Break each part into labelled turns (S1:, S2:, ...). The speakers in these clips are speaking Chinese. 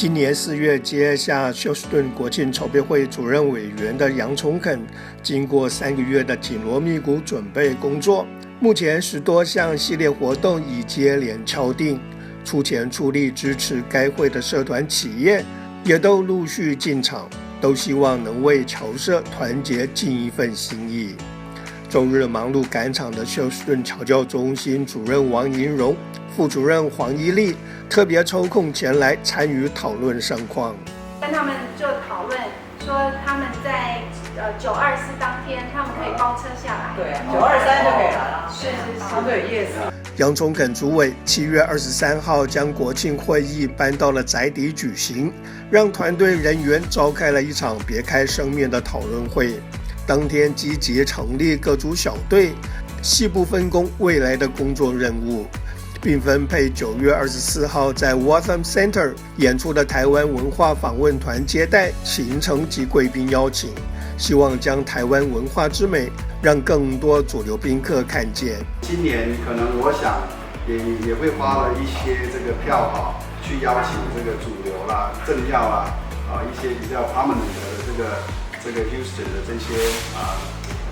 S1: 今年4月接下休斯顿国庆筹备会主任委员的杨崇肯，经过3个月的紧锣密鼓准备工作，目前10多项系列活动已接连敲定，出钱出力支持该会的社团企业也都陆续进场，都希望能为侨社团结尽一份心意。周日忙碌赶场的休斯顿侨教中心主任王银荣、副主任黄依丽特别抽空前来参与讨论盛况，
S2: 跟他们就讨论说他们在924当天他们可以包车下来，
S3: 对，923就可以来了，
S2: 是，
S3: 相对有意思。
S1: 杨崇肯主委7月23号将国庆会议搬到了宅邸举行，让团队人员召开了一场别开生面的讨论会。当天积极成立各组小队，细部分工未来的工作任务，并分配9月24号在 Waltham Center 演出的台湾文化访问团接待行程及贵宾邀请，希望将台湾文化之美让更多主流宾客看见。
S4: 今年可能我想也会花了一些这个票去邀请这个主流啦、政要啦一些比较 prominent 的这个 Houston 的这些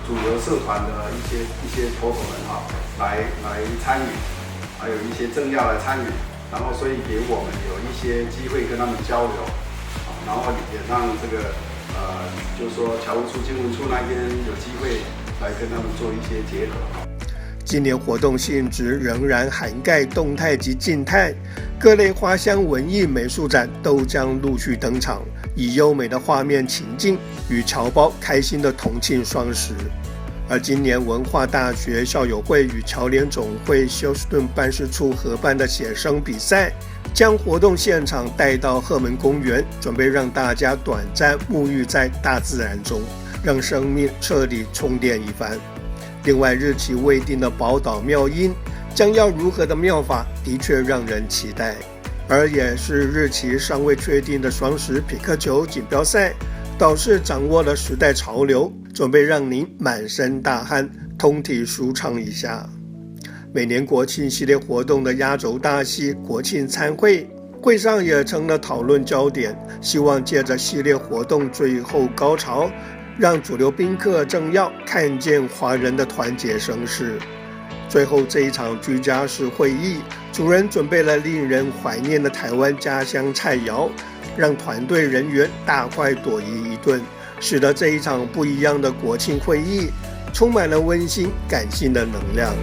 S4: 主流社团的一些头头们来参与，还有一些政要来参与，然后所以给我们有一些机会跟他们交流，然后也让这个就是说侨务处、经文处那边有机会来跟他们做一些结合。
S1: 今年活动性质仍然涵盖动态及静态，各类花香文艺美术展都将陆续登场，以优美的画面情境与侨胞开心的同庆双十。而今年文化大学校友会与侨联总会休斯顿办事处合办的写生比赛，将活动现场带到赫门公园，准备让大家短暂沐浴在大自然中，让生命彻底充电一番。另外，日期未定的宝岛妙音将要如何的妙法，的确让人期待。而也是日期尚未确定的双十匹克球锦标赛，倒是掌握了时代潮流，准备让您满身大汗，通体舒畅一下。每年国庆系列活动的压轴大戏国庆餐会，会上也成了讨论焦点，希望借着系列活动最后高潮，让主流宾客政要看见华人的团结声势。最后这一场居家式会议，主人准备了令人怀念的台湾家乡菜肴，让团队人员大快朵颐一顿，使得这一场不一样的国庆会议充满了温馨感性的能量。